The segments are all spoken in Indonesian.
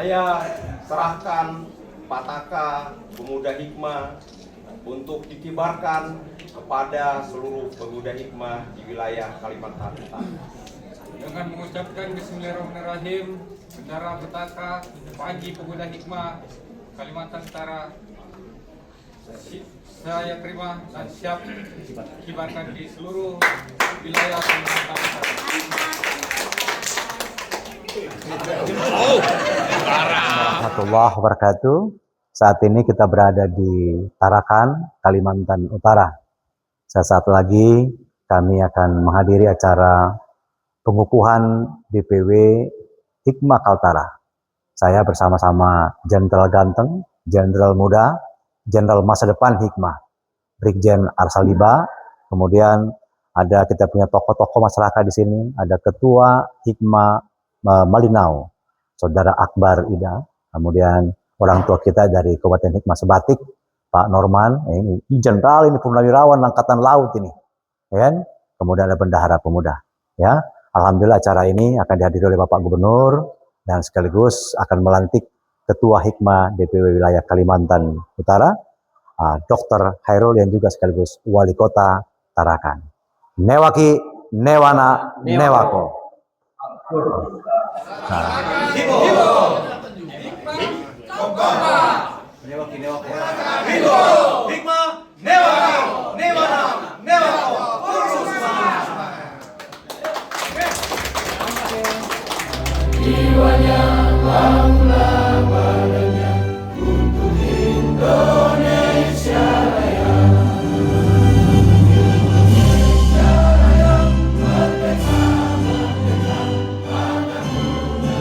Saya serahkan Pataka Pemuda Hikmah untuk dikibarkan kepada seluruh pemuda hikmah di wilayah Kalimantan Utara. Dengan mengucapkan Bismillahirrahmanirrahim, Bendera Pataka Panji Pemuda Hikmah Kalimantan Utara saya terima dan siap kibarkan di seluruh wilayah Kalimantan Utara. Warahmatullahi wabarakatuh. Saat ini kita berada di Tarakan, Kalimantan Utara. Sesaat lagi kami akan menghadiri acara pengukuhan DPW Hikmah Kaltara. Saya bersama-sama Jenderal Ganteng, Jenderal Muda, Jenderal Masa Depan Hikmah, Brigjen Arsaliba. Kemudian ada kita punya tokoh-tokoh masyarakat di sini. Ada Ketua Hikmah Malinau, Saudara Akbar Ida. Kemudian orang tua kita dari Kabupaten Hikmah Sebatik, Pak Norman. Ini Jenderal, ini Purnawirawan Angkatan Laut ini. Ya. Kemudian ada Bendahara Pemuda. Ya. Alhamdulillah acara ini akan dihadiri oleh Bapak Gubernur dan sekaligus akan melantik Ketua Hikmah DPW Wilayah Kalimantan Utara, Dr. Hairul yang juga sekaligus Wali Kota Tarakan. Newaki, Newana, Newako. Jiwanya bangunlah badannya untuk Indonesia Raya. Indonesia Raya merdeka, merdeka, anak muda.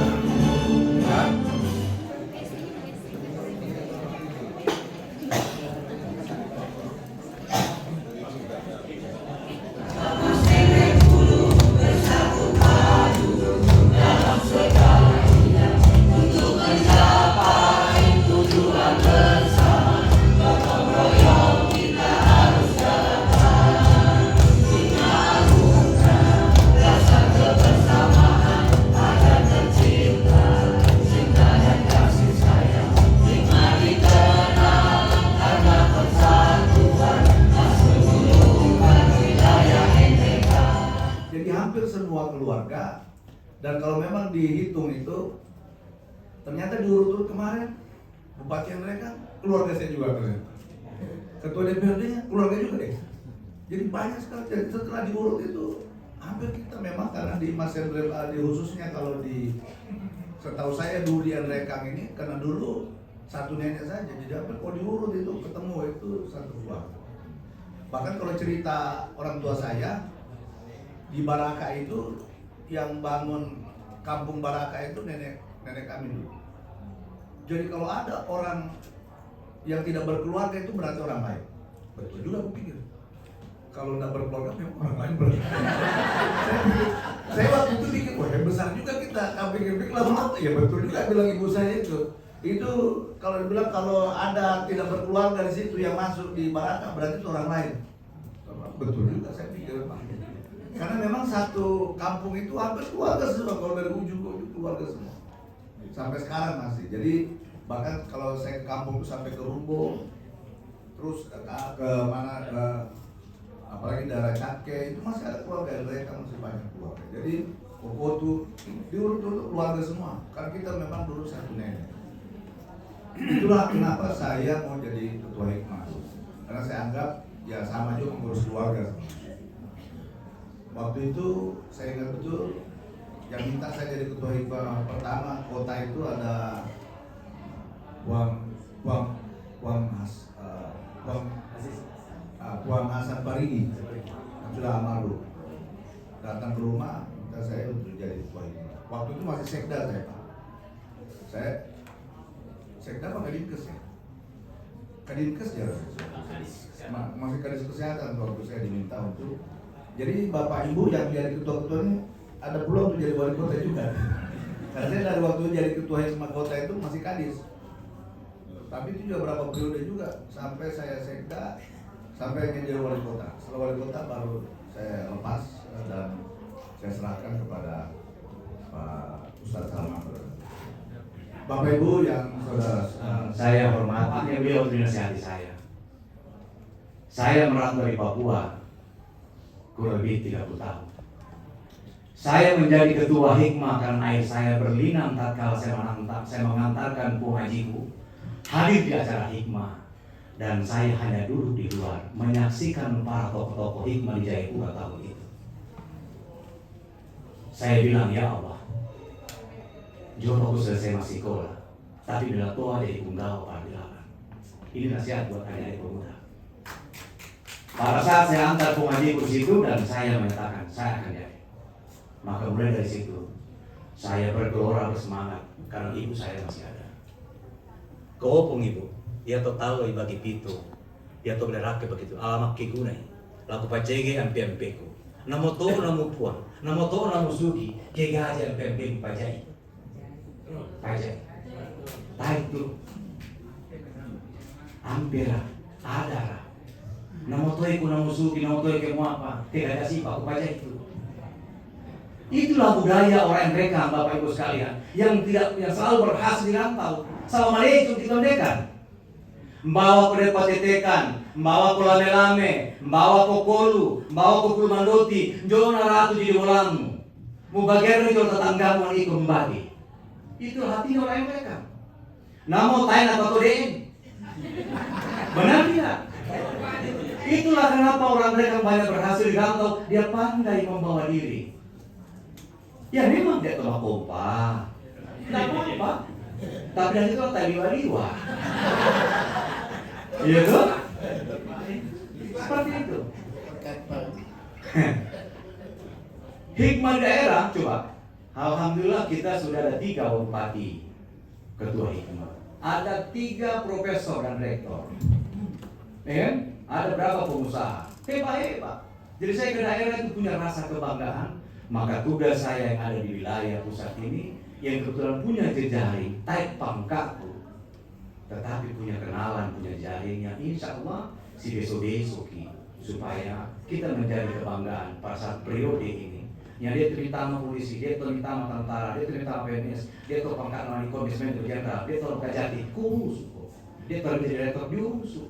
Jadi hampir semua keluarga, dan kalau memang dihitung itu ternyata diurut-urut kemarin bupati yang mereka keluarga saya juga ternyata, ketua DPRD-nya keluarga juga deh. Jadi banyak sekali. Jadi setelah diurut itu hampir kita memang karena di Mas Hendra di khususnya kalau di setahu saya dulu di Rekang ini karena dulu satu nenek saja, jadi hampir kalau diurut itu ketemu itu satu keluarga. Bahkan kalau cerita orang tua saya di Baraka itu yang bangun kampung Baraka itu nenek kami dulu. Jadi kalau ada orang yang tidak berkeluarga itu berarti orang baik. Betul juga aku pikir. Kalau tidak berkeluarga memang orang lain berarti. saya waktu itu pikir, wah besar juga kita. Kami pikir lama ya betul juga bilang ibu saya itu. Itu kalau dibilang kalau ada tidak berkeluarga di situ yang masuk di Baraka berarti itu orang lain. Betul juga saya pikir. Karena memang satu kampung itu hampir keluarga semua, kalau dari ujung ke ujung keluarga semua. Sampai sekarang masih. Jadi bahkan kalau saya ke kampung itu sampai ke Rumbo, terus ke mana apalagi daerah Cake itu masih ada keluarga, mereka masih banyak keluarga. Jadi Kokotu diurut-urut keluarga semua. Karena kita memang dulu satu nenek. Itulah kenapa saya mau jadi ketua Hikmah. Karena saya anggap ya sama juga mengurus keluarga. Waktu itu saya ingat betul yang minta saya jadi ketua Hikmah pertama kota itu ada Puan Hasan Parigi yang sudah almarhum datang ke rumah minta saya untuk jadi ketua Hikmah. Waktu itu masih sekda saya Pak. Saya sekda apa Kadinkes ya? Kadinkes ya. Masih Kadis Kesehatan waktu saya diminta untuk. Jadi Bapak Ibu yang jadi ketua-ketua ini ada peluang untuk jadi wali kota juga. Karena saya dari waktu jadi ketua Hikmah kota itu masih kadis. Tapi itu juga berapa periode juga sampai saya sekda sampai menjadi wali kota. Setelah wali kota baru saya lepas dan saya serahkan kepada Pak Ustadz Salman. Bapak Ibu yang saudara, Saya hormati beliau dinasihati saya. Saya merantau di Papua kurang lebih 30 tahun. Saya menjadi ketua hikmah karena ayah saya berlinang tatkala saya mengantarkan pengajiku hadir di acara hikmah, dan saya hanya duduk di luar menyaksikan para tokoh-tokoh hikmah di Jayapura tahun itu. Saya bilang, ya Allah, jodohku selesai masih sekolah, tapi bila tua jadi punggawa padilakan. Ini nasihat buat adik-adik pemuda. Pada saat saya antar pengajiku di situ dan saya menyatakan saya akan jadi, maka mulai dari situ saya bergelora bersemangat karena ibu saya masih ada. Kau ibu, dia tahu bagi pitu, dia tahu boleh rakyat begitu. Alamak kegunai, laku pacege ampe-ampeku. Namo to namo puan, namo to namo sugi, kegaji ampe-ampeku pajai. Pajai. Tahu tu. Ampera, adara. Namo to iku namo sugi, namo to iku apa? Kegaji pak pajai itu. Itulah budaya orang mereka, Bapak Ibu sekalian, yang selalu berhasil dirantau. Assalamualaikum kita mendekat. Membawa ke depatetekan, membawa ke lame-lame, membawa ke kolu, membawa ke kulmandoti, jona ratu di mulamu. Mu bagian itu tetanggamu ini kembali. Itu hati orang mereka. Namo tain apa todein? Benar tidak? Itulah kenapa orang mereka banyak berhasil dirantau. Dia pandai membawa diri. Ya memang dia telah kompak, tidak apa-apa. Tapi dari itu tak liwa-liwa. Iya tuh? Seperti itu. Hikmah daerah, coba. Alhamdulillah kita sudah ada 3 bupati ketua hikmah. Ada 3 profesor dan rektor. Ada berapa pengusaha? Hebat-hebat. Jadi saya ke daerah itu punya rasa kebanggaan. Maka tugas saya yang ada di wilayah pusat ini, yang kebetulan punya jejaring, taik pangkatku, tetapi punya kenalan, punya jaringnya, insya Allah si besok-besok supaya kita menjadi kebanggaan pada saat periode ini. Yang dia terutama polisi, dia terutama tentara, dia terutama PNS, dia tahu pangkat namanya komismen jenderal, dia tahu kajati, kurus, dia tahu menjadi rektor diurus.